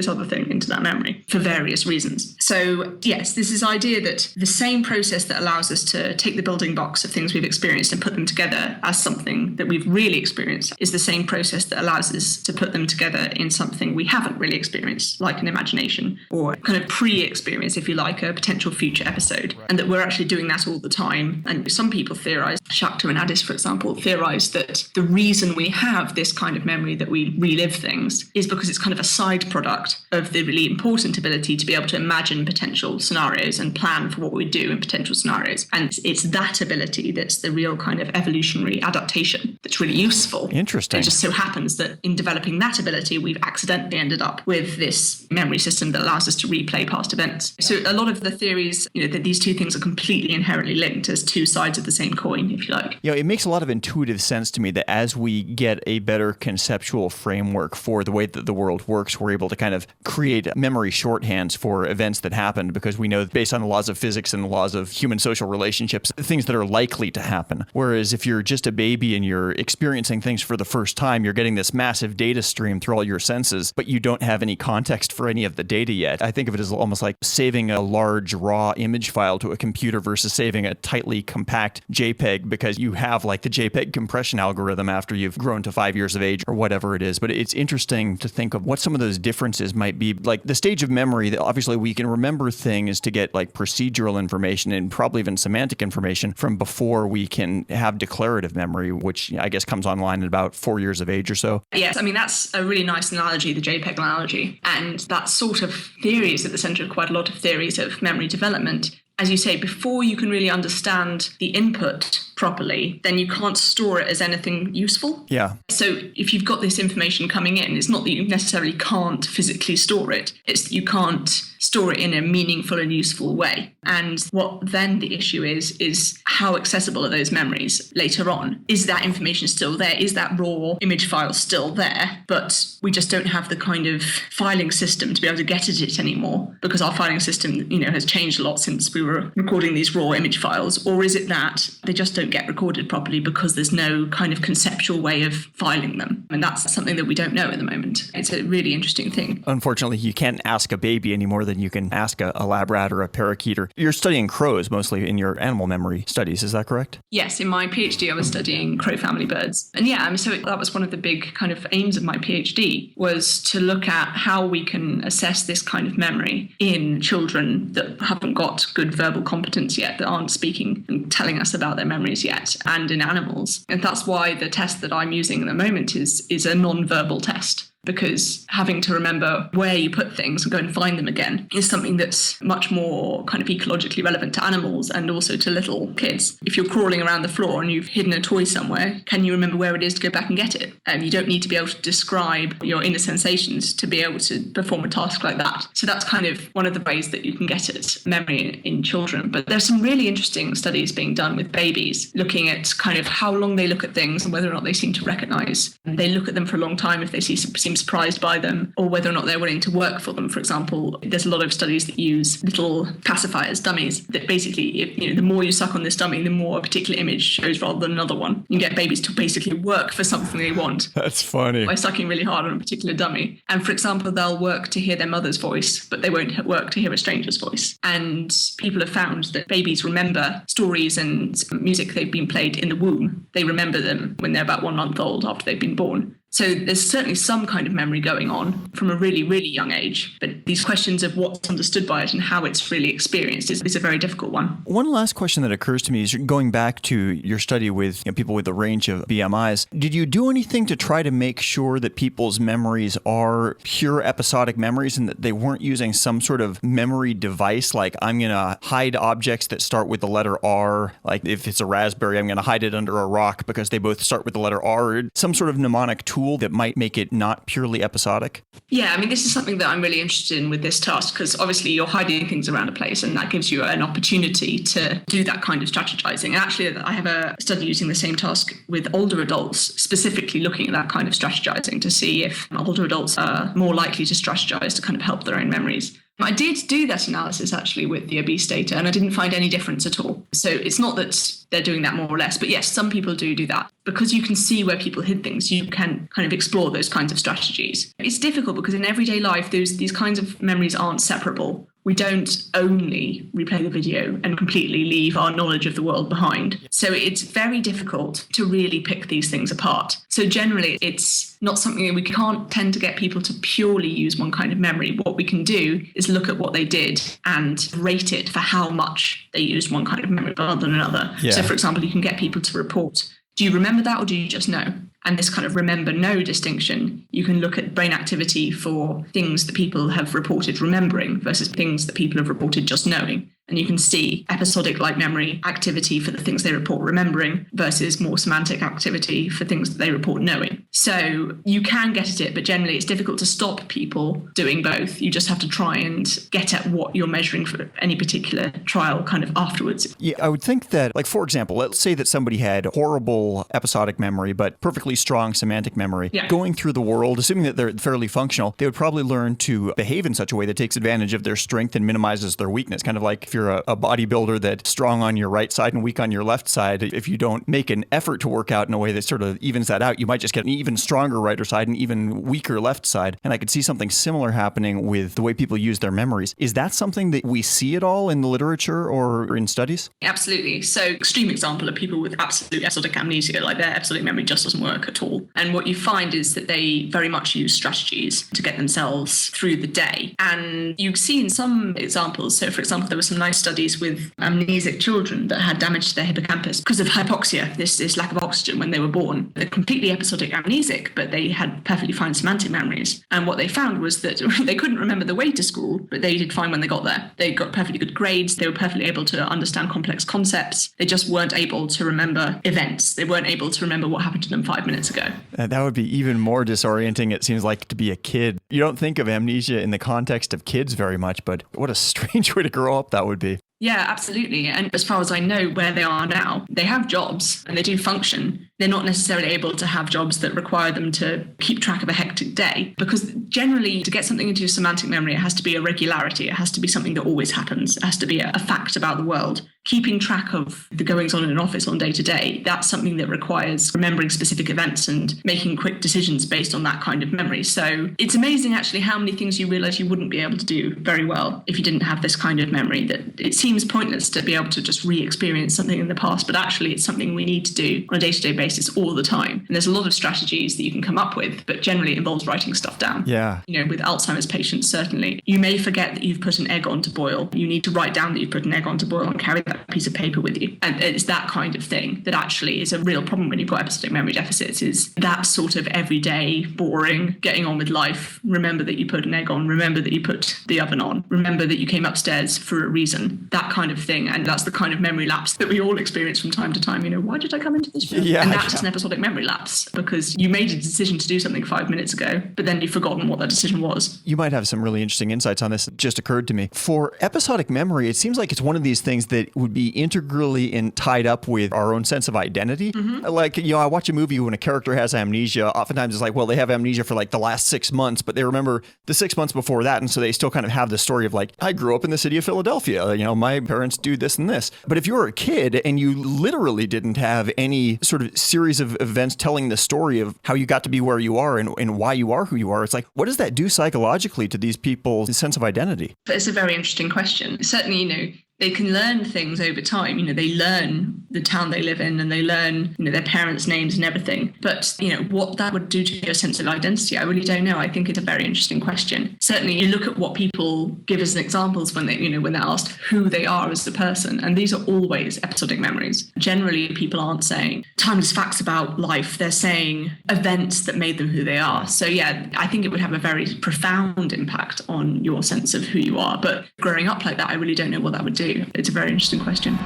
S4: other thing into that memory for various reasons. So yes, this is idea that the same process that allows us to take the building blocks of things we've experienced and put them together as something that we've really experienced is the same process that allows us to put them together in something we haven't really experienced, like an imagination, or kind of pre-experience, if you like, a potential future episode. Right. And that we're actually doing that all the time. And some people theorize, Cheke and Addis, for example, theorize that the reason we have this kind of memory that we relive things is because it's kind of a side product of the really important ability to be able to imagine potential scenarios and plan for what we do in potential scenarios. And it's that ability that's the real kind of evolutionary adaptation that's really useful.
S3: Interesting.
S4: It just so happens that in developing that ability, we've accidentally ended up with this memory system that allows us to replay past events. So a lot of the theories, that these two things are completely inherently linked as two sides of the same coin, if you like.
S3: It makes a lot of intuitive sense to me that as we get a better conceptual framework for the way that the world works, we're able to kind of create memory shorthands for events that happened, because we know based on the laws of physics and the laws of human social relationships, things that are likely to happen. Whereas if you're just a baby and you're experiencing things for the first time, you're getting this massive data stream through all your senses, but you don't have any context for any of the data yet. I think of it as almost like saving a large raw image file to a computer versus saving a tightly compact JPEG, because you have like the JPEG compression algorithm after you've grown to 5 years of age or whatever it is. But it's interesting to think of what some of those differences might be. Like the stage of memory that obviously we can remember things to get like procedural information and probably even semantic information from before we can have declarative memory, which I guess comes online at about 4 years of age or so.
S4: Yes, I mean, that's a really nice analogy, the JPEG analogy. And that sort of theory is at the center of quite a lot of theories of memory development. As you say, before you can really understand the input properly, then you can't store it as anything useful.
S3: Yeah.
S4: So if you've got this information coming in, it's not that you necessarily can't physically store it. It's that you can't store it in a meaningful and useful way. And what then the issue is how accessible are those memories later on? Is that information still there? Is that raw image file still there? But we just don't have the kind of filing system to be able to get at it anymore, because our filing system, has changed a lot since we were recording these raw image files. Or is it that they just don't get recorded properly because there's no kind of conceptual way of filing them? And that's something that we don't know at the moment. It's a really interesting thing.
S3: Unfortunately, you can't ask a baby any more than you can ask a lab rat or a parakeet. Or you're studying crows mostly in your animal memory studies, is that correct?
S4: Yes, in my PhD I was studying crow family birds. And so that was one of the big kind of aims of my PhD, was to look at how we can assess this kind of memory in children that haven't got good verbal competence yet, that aren't speaking and telling us about their memories yet, and in animals. And that's why the test that I'm using at the moment is a non-verbal test. Because having to remember where you put things and go and find them again is something that's much more kind of ecologically relevant to animals and also to little kids. If you're crawling around the floor and you've hidden a toy somewhere, can you remember where it is to go back and get it? You don't need to be able to describe your inner sensations to be able to perform a task like that. So that's kind of one of the ways that you can get at memory in children. But there's some really interesting studies being done with babies, looking at kind of how long they look at things and whether or not they seem to recognize. They look at them for a long time if they seem surprised by them, or whether or not they're willing to work for them. For example, there's a lot of studies that use little pacifiers, dummies, that basically, the more you suck on this dummy, the more a particular image shows rather than another one. You can get babies to basically work for something they want.
S3: That's funny.
S4: By sucking really hard on a particular dummy. And for example, they'll work to hear their mother's voice, but they won't work to hear a stranger's voice. And people have found that babies remember stories and music they've been played in the womb. They remember them when they're about 1 month old after they've been born. So there's certainly some kind of memory going on from a really, really young age. But these questions of what's understood by it and how it's really experienced is a very difficult one.
S3: One last question that occurs to me is going back to your study with people with a range of BMIs. Did you do anything to try to make sure that people's memories are pure episodic memories and that they weren't using some sort of memory device, like I'm going to hide objects that start with the letter R, like if it's a raspberry, I'm going to hide it under a rock because they both start with the letter R, or some sort of mnemonic tool that might make it not purely episodic?
S4: Yeah, this is something that I'm really interested in with this task, because obviously you're hiding things around a place and that gives you an opportunity to do that kind of strategizing. And actually, I have a study using the same task with older adults, specifically looking at that kind of strategizing to see if older adults are more likely to strategize to kind of help their own memories. I did do that analysis actually with the obese data, and I didn't find any difference at all. So it's not that they're doing that more or less, but yes, some people do that. Because you can see where people hid things, you can kind of explore those kinds of strategies. It's difficult because in everyday life, these kinds of memories aren't separable. We don't only replay the video and completely leave our knowledge of the world behind. So it's very difficult to really pick these things apart. So generally, it's not something that we can't tend to get people to purely use one kind of memory. What we can do is look at what they did and rate it for how much they used one kind of memory rather than another.
S3: Yeah.
S4: So for example, you can get people to report, do you remember that or do you just know? And this kind of remember-know distinction, you can look at brain activity for things that people have reported remembering versus things that people have reported just knowing. And you can see episodic-like memory activity for the things they report remembering versus more semantic activity for things that they report knowing. So you can get at it, but generally it's difficult to stop people doing both. You just have to try and get at what you're measuring for any particular trial kind of afterwards.
S3: Yeah, I would think that, like, for example, let's say that somebody had horrible episodic memory, but perfectly strong semantic memory.
S4: Yeah.
S3: Going through the world, assuming that they're fairly functional, they would probably learn to behave in such a way that takes advantage of their strength and minimizes their weakness. Kind of like if you're a bodybuilder that's strong on your right side and weak on your left side, if you don't make an effort to work out in a way that sort of evens that out, you might just get an even stronger right side and even weaker left side. And I could see something similar happening with the way people use their memories. Is that something that we see at all in the literature or in studies?
S4: Absolutely. So extreme example are people with absolute episodic amnesia, like their episodic memory just doesn't work at all. And what you find is that they very much use strategies to get themselves through the day. And you've seen some examples. So for example, there were some nice studies with amnesic children that had damage to their hippocampus because of hypoxia, this lack of oxygen when they were born. They're completely episodic amnesia. amnesic, but they had perfectly fine semantic memories. And what they found was that they couldn't remember the way to school, but they did fine when they got there. They got perfectly good grades. They were perfectly able to understand complex concepts. They just weren't able to remember events. They weren't able to remember what happened to them 5 minutes ago.
S3: That would be even more disorienting, it seems like, to be a kid. You don't think of amnesia in the context of kids very much, but what a strange way to grow up that would be.
S4: Yeah, absolutely. And as far as I know, where they are now, they have jobs and they do function. They're not necessarily able to have jobs that require them to keep track of a hectic day, because generally to get something into your semantic memory, it has to be a regularity. It has to be something that always happens. It has to be a fact about the world. Keeping track of the goings on in an office on day to day, that's something that requires remembering specific events and making quick decisions based on that kind of memory. So it's amazing actually how many things you realize you wouldn't be able to do very well if you didn't have this kind of memory, that it seems pointless to be able to just re-experience something in the past, but actually it's something we need to do on a day-to-day basis all the time. And there's a lot of strategies that you can come up with, but generally it involves writing stuff down.
S3: Yeah.
S4: You know, with Alzheimer's patients, certainly, you may forget that you've put an egg on to boil. You need to write down that you've put an egg on to boil and carry that piece of paper with you. And it's that kind of thing that actually is a real problem when you've got episodic memory deficits, is that sort of everyday, boring, getting on with life. Remember that you put an egg on. Remember that you put the oven on. Remember that you came upstairs for a reason. That kind of thing. And that's the kind of memory lapse that we all experience from time to time. You know, why did I come into this room?
S3: Yeah,
S4: and that's an episodic memory lapse, because you made a decision to do something 5 minutes ago, but then you've forgotten what that decision was.
S3: You might have some really interesting insights on this. It just occurred to me. For episodic memory, it seems like it's one of these things that would be integrally tied up with our own sense of identity. Mm-hmm. Like, you know, I watch a movie when a character has amnesia. Oftentimes it's like, well, they have amnesia for like the last 6 months, but they remember the 6 months before that. And so they still kind of have the story of like, I grew up in the city of Philadelphia. You know, my parents do this and this. But if you were a kid and you literally didn't have any sort of series of events telling the story of how you got to be where you are and why you are who you are, it's like, what does that do psychologically to these people's sense of identity?
S4: It's a very interesting question. Certainly, you know, they can learn things over time. You know, they learn the town they live in and they learn, you know, their parents' names and everything. But, you know, what that would do to your sense of identity, I really don't know. I think it's a very interesting question. Certainly, you look at what people give as examples when they, you know, when they're asked who they are as a person. And these are always episodic memories. Generally, people aren't saying timeless facts about life. They're saying events that made them who they are. So, yeah, I think it would have a very profound impact on your sense of who you are. But growing up like that, I really don't know what that would do. It's a very interesting question.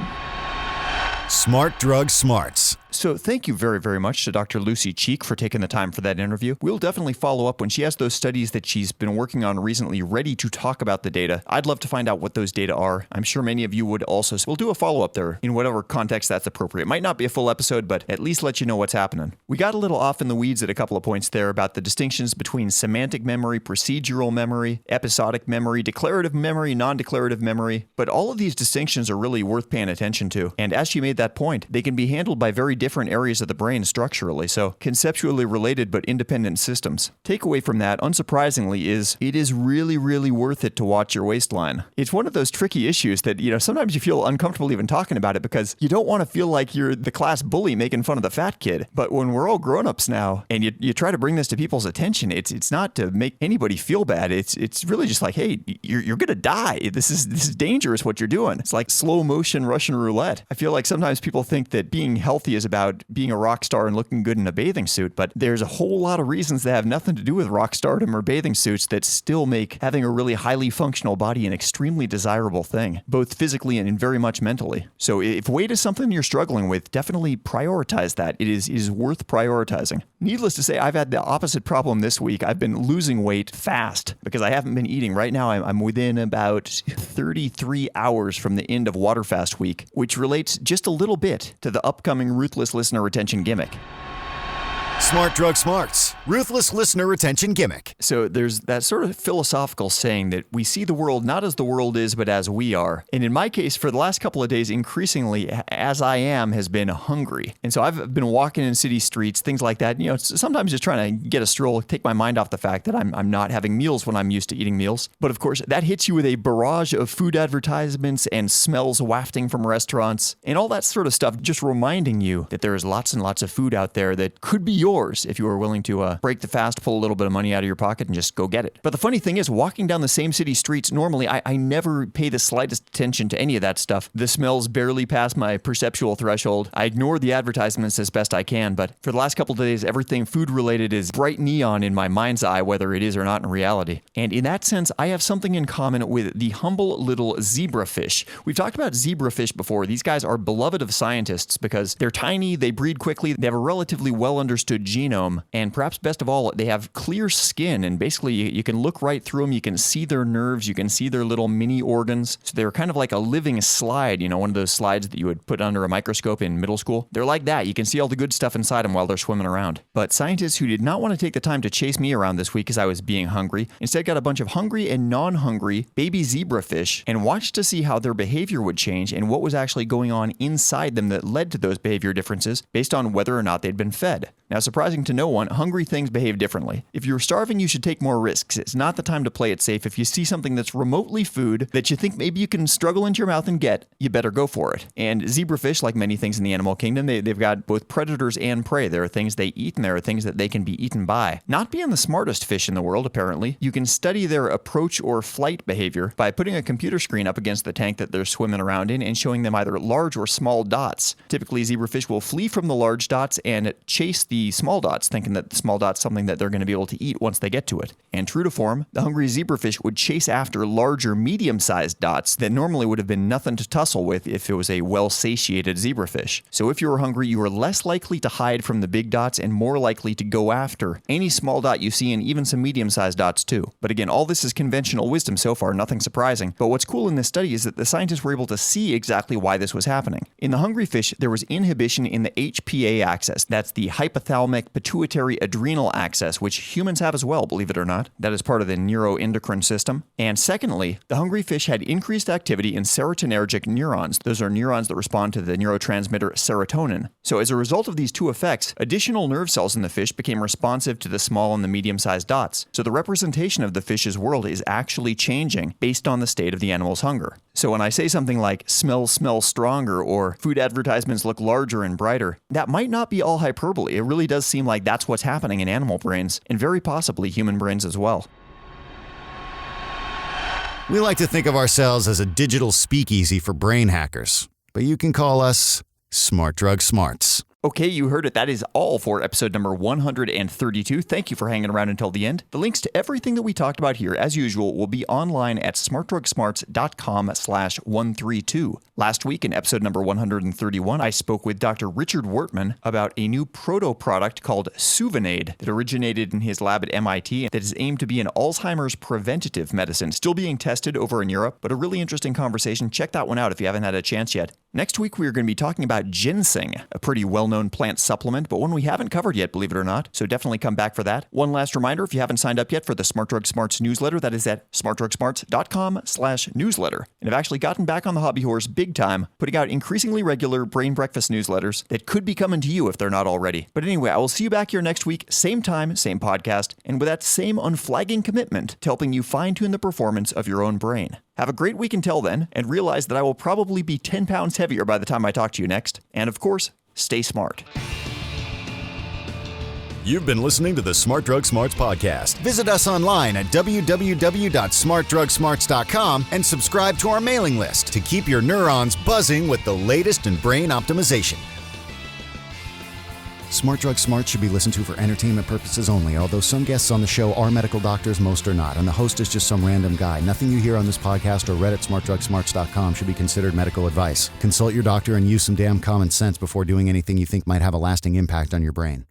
S2: Smart Drug Smarts.
S3: So thank you very, very much to Dr. Lucy Cheke for taking the time for that interview. We'll definitely follow up when she has those studies that she's been working on recently ready to talk about the data. I'd love to find out what those data are. I'm sure many of you would also. So we'll do a follow-up there in whatever context that's appropriate. It might not be a full episode, but at least let you know what's happening. We got a little off in the weeds at a couple of points there about the distinctions between semantic memory, procedural memory, episodic memory, declarative memory, non-declarative memory. But all of these distinctions are really worth paying attention to. And as she made that point, they can be handled by very different areas of the brain structurally, so conceptually related but independent systems. Takeaway from that, unsurprisingly, is it is really, really worth it to watch your waistline. It's one of those tricky issues that, you know, sometimes you feel uncomfortable even talking about it because you don't want to feel like you're the class bully making fun of the fat kid. But when we're all grown-ups now and you try to bring this to people's attention, it's not to make anybody feel bad. It's really just like, hey, you're gonna die. This is dangerous what you're doing. It's like slow motion Russian roulette. I feel like sometimes people think that being healthy is about being a rock star and looking good in a bathing suit, but there's a whole lot of reasons that have nothing to do with rock stardom or bathing suits that still make having a really highly functional body an extremely desirable thing, both physically and very much mentally. So if weight is something you're struggling with, definitely prioritize that. It is worth prioritizing. Needless to say, I've had the opposite problem this week. I've been losing weight fast because I haven't been eating. Right now, I'm within about 33 hours from the end of water fast week, which relates just a little bit to the upcoming Ruthless Listener Retention gimmick.
S2: Smart Drug Smarts, Ruthless Listener Retention Gimmick.
S3: So there's that sort of philosophical saying that we see the world not as the world is, but as we are. And in my case, for the last couple of days, increasingly, as I am, has been hungry. And so I've been walking in city streets, things like that. You know, sometimes just trying to get a stroll, take my mind off the fact that I'm not having meals when I'm used to eating meals. But of course, that hits you with a barrage of food advertisements and smells wafting from restaurants and all that sort of stuff, just reminding you that there is lots and lots of food out there that could be yours yours if you were willing to break the fast, pull a little bit of money out of your pocket, and just go get it. But the funny thing is, walking down the same city streets, normally I never pay the slightest attention to any of that stuff. The smells barely pass my perceptual threshold. I ignore the advertisements as best I can, but for the last couple of days, everything food-related is bright neon in my mind's eye, whether it is or not in reality. And in that sense, I have something in common with the humble little zebrafish. We've talked about zebrafish before. These guys are beloved of scientists because they're tiny, they breed quickly, they have a relatively well-understood genome, and perhaps best of all, they have clear skin, and basically you can look right through them, you can see their nerves, you can see their little mini organs. So they're kind of like a living slide, one of those slides that you would put under a microscope in middle school. They're like that. You can see all the good stuff inside them while they're swimming around. But scientists who did not want to take the time to chase me around this week as I was being hungry, instead got a bunch of hungry and non-hungry baby zebrafish and watched to see how their behavior would change and what was actually going on inside them that led to those behavior differences based on whether or not they'd been fed. Now, surprising to no one, hungry things behave differently. If you're starving, you should take more risks. It's not the time to play it safe. If you see something that's remotely food that you think maybe you can struggle into your mouth and get, you better go for it. And zebrafish, like many things in the animal kingdom, they've got both predators and prey. There are things they eat and there are things that they can be eaten by. Not being the smartest fish in the world, apparently, you can study their approach or flight behavior by putting a computer screen up against the tank that they're swimming around in and showing them either large or small dots. Typically, zebrafish will flee from the large dots and chase the small dots, thinking that the small dot's something that they're going to be able to eat once they get to it. And true to form, the hungry zebrafish would chase after larger, medium-sized dots that normally would have been nothing to tussle with if it was a well-satiated zebrafish. So if you were hungry, you were less likely to hide from the big dots and more likely to go after any small dot you see and even some medium-sized dots too. But again, all this is conventional wisdom so far, nothing surprising. But what's cool in this study is that the scientists were able to see exactly why this was happening. In the hungry fish, there was inhibition in the HPA axis. That's the hypothalamic pituitary adrenal axis, which humans have as well, believe it or not. That is part of the neuroendocrine system. And secondly, the hungry fish had increased activity in serotonergic neurons. Those are neurons that respond to the neurotransmitter serotonin. So as a result of these two effects, additional nerve cells in the fish became responsive to the small and the medium-sized dots. So the representation of the fish's world is actually changing based on the state of the animal's hunger. So when I say something like smell stronger or food advertisements look larger and brighter, that might not be all hyperbole. It really does seem like that's what's happening in animal brains and very possibly human brains as well.
S2: We like to think of ourselves as a digital speakeasy for brain hackers, but you can call us Smart Drug Smarts.
S3: Okay, you heard it. That is all for episode number 132. Thank you for hanging around until the end. The links to everything that we talked about here, as usual, will be online at smartdrugsmarts.com/132. Last week in episode number 131, I spoke with Dr. Richard Wortman about a new proto-product called Suvanade that originated in his lab at MIT that is aimed to be an Alzheimer's preventative medicine, still being tested over in Europe, but a really interesting conversation. Check that one out if you haven't had a chance yet. Next week, we are going to be talking about ginseng, a pretty well-known plant supplement, but one we haven't covered yet, believe it or not, so definitely come back for that. One last reminder, if you haven't signed up yet for the Smart Drug Smarts newsletter, that is at smartdrugsmarts.com/newsletter. And I've actually gotten back on the hobby horse big time, putting out increasingly regular brain breakfast newsletters that could be coming to you if they're not already. But anyway, I will see you back here next week, same time, same podcast, and with that same unflagging commitment to helping you fine-tune the performance of your own brain. Have a great week until then, and realize that I will probably be 10 pounds heavier by the time I talk to you next. And of course, stay smart.
S2: You've been listening to the Smart Drug Smarts podcast. Visit us online at www.smartdrugsmarts.com and subscribe to our mailing list to keep your neurons buzzing with the latest in brain optimization. Smart Drug Smarts should be listened to for entertainment purposes only, although some guests on the show are medical doctors, most are not, and the host is just some random guy. Nothing you hear on this podcast or read at smartdrugsmarts.com should be considered medical advice. Consult your doctor and use some damn common sense before doing anything you think might have a lasting impact on your brain.